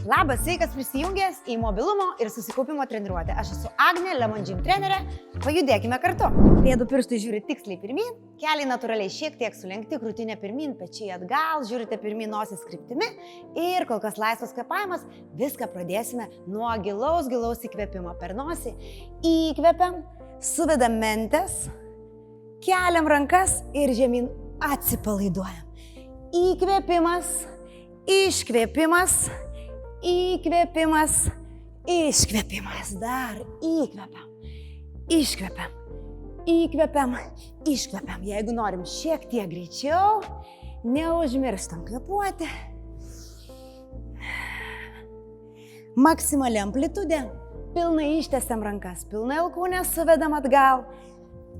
Labas, sveikas prisijungęs į mobilumo ir susikaupimo treniruotę. Aš esu Agnė, Lemon Gym trenerė. Pajudėkime kartu. Pėdų pirštai žiūri tiksliai pirmin, keliai natūraliai šiek tiek sulenkti, krūtinė pirmin, pečiai atgal, žiūrite pirmin nosis kryptimi ir kol kas laisvas kvėpavimas. Viską pradėsime nuo gilaus įkvėpimo per nosį. Įkvepiam, suvedam mentes, keliam rankas ir žemyn atsipalaiduojam. Įkvėpimas, iškvėpimas. Įkvėpimas, iškvėpimas, dar įkvepiam, iškvepiam, įkvepiam, iškvepiam. Jeigu norim šiek tiek greičiau, neužmirštam kvėpuoti. Maksimali amplitudė, pilnai ištiesiam rankas, pilnai alkūnę suvedam atgal,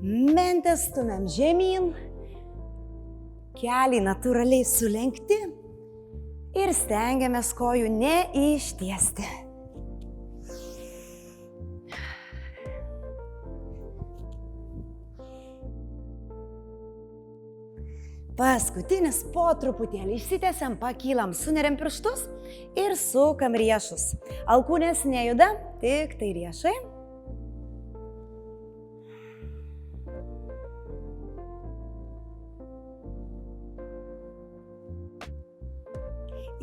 mentes stumiam žemyn, keliai natūraliai sulenkti. Ir stengiamės kojų neištiesti. Paskutinis po truputėlį išsitiesiam, pakylam, suneriam pirštus ir sukam riešus. Alkūnės nejuda, tik tai riešai.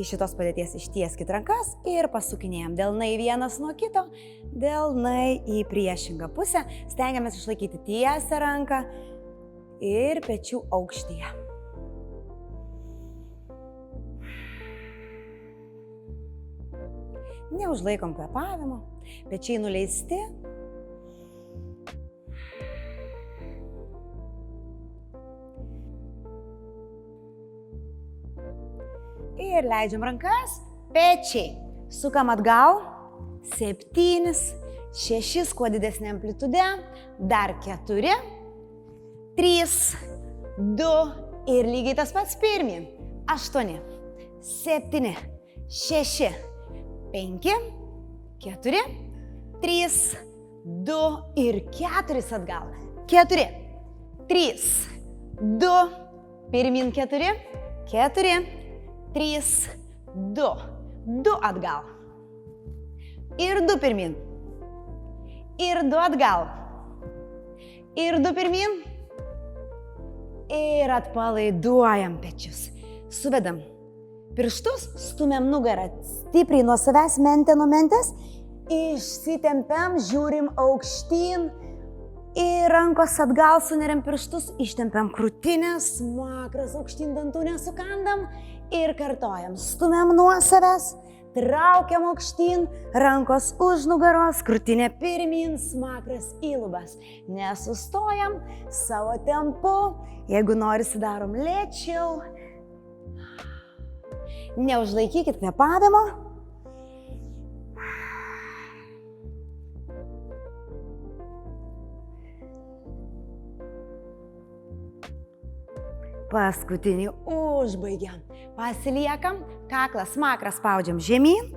Iš šitos padėties ištieskit rankas ir pasukinėjam delnai vienas nuo kito, delnai į priešingą pusę. Stengiamės išlaikyti tiesią ranką ir pečių aukštyje. Neužlaikom kvėpavimo, pečiai nuleisti. Ir leidžiam rankas, pečiai. Sukam atgal, 7, 6, kuo didesnė amplitudė, dar 4, 3, 2 ir lygiai tas pats pirmin. 8, 7, 6, 5, 4, 3, 2 ir 4 atgal. 4, 3, 2, pirmin 4, 4, 3, 2, 2 atgal. Ir 2 pirmin. Ir 2 atgal. Ir 2 pirmin. Ir atpalaiduojam pečius. Suvedam pirštus, stumiam nugarą stipriai nuo savęs, mentė nuo mentės. Išsitempiam, žiūrim aukštyn. Ir rankos atgal, suneriam pirštus, ištempiam krūtinę, smakras aukštyn, dantų nesukandam ir kartojam. Stumiam nuo savęs, traukiam aukštyn, rankos už nugaros, krūtinė pirmin, smakras į lubas. Nesustojam savo tempu, jeigu norisi darom lėčiau. Neužlaikykit kvėpavimo. Paskutinį užbaigiam. Pasiliekam, kaklas, smakras spaudžiam žemyn,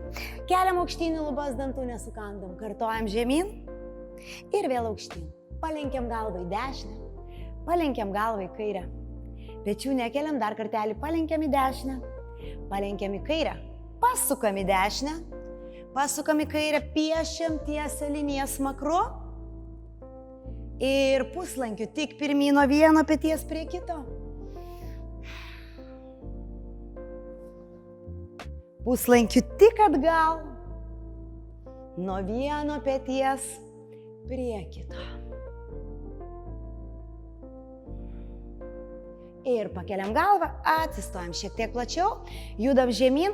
keliam aukštyn į lubas, dantų nesukandam, kartojam žemyn ir vėl aukštyn. Palenkiam galvą į dešinę, palenkiam galvą į kairę. Pečių nekeliam, dar kartelį palenkiam į dešinę, palenkiam į kairę, pasukam į dešinę, pasukam į kairę, piešiam tiesią liniją smakru ir puslankiu tik pirmyn nuo vieno peties prie kito. Puslankiu tik atgal, nuo vieno peties prie kito. Ir pakeliam galvą, atsistojam šiek tiek plačiau, judam žemyn,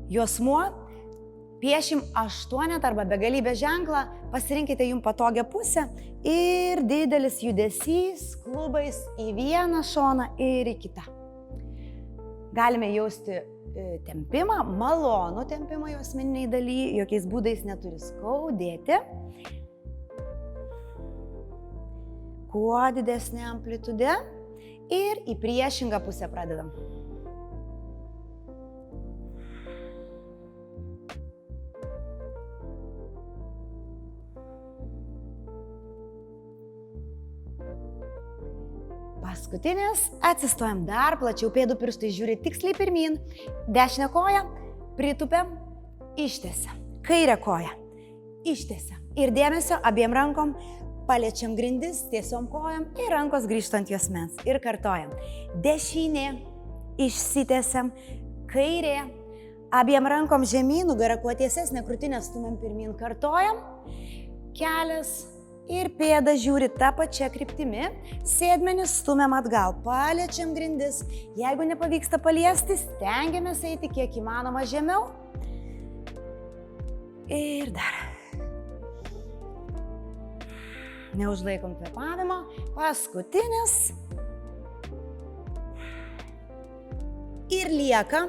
juosmuo, piešim 8 arba begalybės ženklą, pasirinkite jums patogią pusę ir didelis judesys klubais į vieną šoną ir į kitą. Galime jausti tempimą, malonų tempimą juosmeniniai daly, jokiais būdais neturi skaudėti. Kuo didesnė amplitudė ir į priešingą pusę pradedam. Paskutinis, atsistojam dar plačiau, pėdų pirštai žiūri tiksliai pirmin, dešinę koją Pritūpiam, ištiesiam. Kairę koją. Ištiesiam. Ir dėmesio abiem rankom paliečiam grindis, tiesiom kojom ir rankos grįžtant juosmens. Ir kartojam. Dešinė, išsitiesiam. Kairė, abiem rankom žemyn, nugara kuo tiesesnė, krūtinę stumiam pirmyn. Kartojam. Kelias ir pėda žiūri tą pačią kryptimį. Sėdmenis stumiam atgal. Paliečiam grindis. Jeigu nepavyksta paliesti, stengiamės eiti kiek įmanoma žemiau. Ir dar. Neužlaikom kvėpavimo. Paskutinis. Ir lieka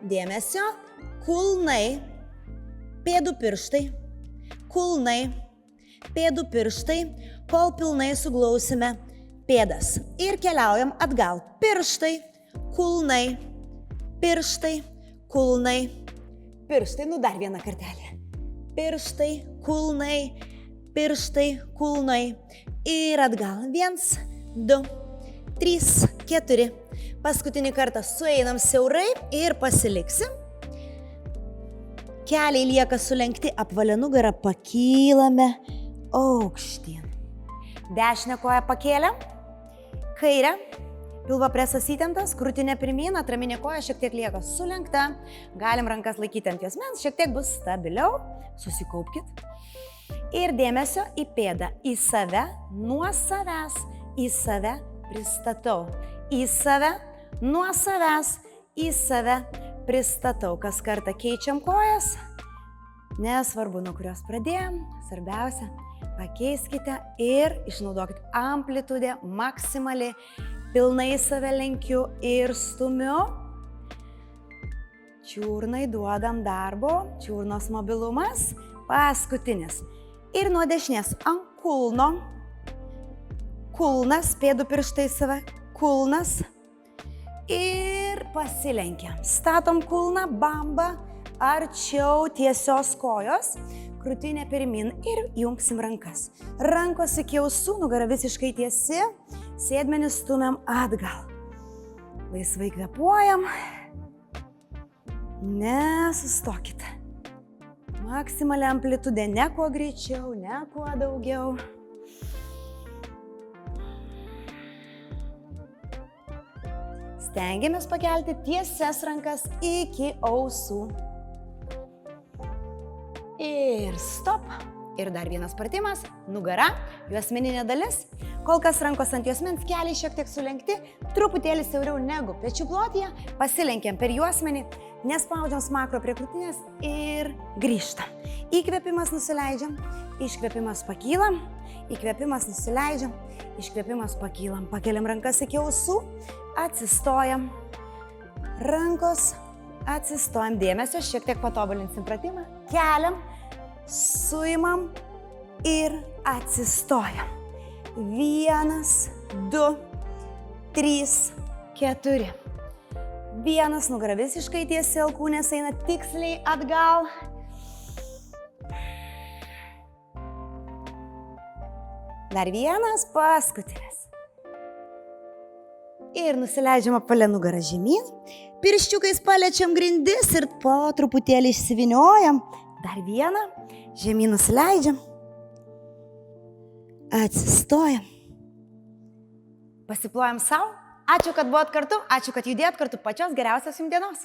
dėmesio kulnai, pėdų pirštai, kulnai, pėdų pirštai, kol pilnai suglausime pėdas. Ir keliaujam atgal. Pirštai, kulnai, pirštai, kulnai, pirštai. Nu dar vieną kartelį. Pirštai, kulnai, pirštai, kulnai. Ir atgal. 1, 2, 3, 4. Paskutinį kartą sueinam siaurai ir pasiliksim. Keliai lieka sulenkti, apvalia nugara, pakylame aukštyn. Dešinę koją pakėlėm, kairę, pilvo presas įtemptas, krūtinė pirmyn, atraminė koja šiek tiek lieka sulenkta. Galim rankas laikyti ant juosmens, šiek tiek bus stabiliau. Susikaupkit. Ir dėmesio į pėdą, į save, nuo savęs, į save pristatau. Į save, nuo savęs, į save pristatau. Kas kartą keičiam kojas. Nesvarbu, nuo kurios pradėjom. Svarbiausia, pakeiskite ir išnaudokit amplitudę maksimaliai. Pilnai save lenkiu ir stumiu. Čiurnai duodam darbo, čiurnos mobilumas. Paskutinis. Ir nuo dešinės ant kulno. Kulnas, pėdų pirštai save. Kulnas. Ir pasilenkiam. Statom kulną, bamba, arčiau tiesios kojos. Krūtinė pirmin ir jungsim rankas. Rankos iki ausų, nugara visiškai tiesi. Sėdmenis stumiam atgal. Laisvai kvėpuojam. Nesustokit. Maksimalią amplitudę, ne kuo greičiau, ne kuo daugiau. Stengiamės pakelti tiesias rankas iki ausų. Ir stop. Ir dar vienas pratimas. Nugara, juosmeninė dalis. Kol kas rankos ant juosmens, keliai šiek tiek sulenkti, truputėlį siauriau negu pečių plotyje. Pasilenkiam per juosmenį, nespaudžiam smakro prie krūtinės ir grįžtam. Įkvėpimas nusileidžiam, iškvėpimas pakylam, įkvėpimas nusileidžiam, iškvėpimas pakylam. Pakeliam rankas iki ausų, atsistojam. Rankos, atsistojam. Dėmesio, šiek tiek patobulinsim pratimą. Keliam, suimam ir atsistojam. 1, 2, 3, 4. 1, nugara visiškai tiesi, alkūnės eina tiksliai atgal. Dar 1, paskutinis. Ir nusileidžiam apvalia nugarą žemyn. Pirščiukais paliečiam grindis ir po truputėlį išsiviniojam. Dar 1, žemyn nusileidžiam. Atsistojam. Pasiplojam savo. Ačiū, kad buvot kartu, ačiū, kad judėjot kartu. Pačios geriausios jums dienos.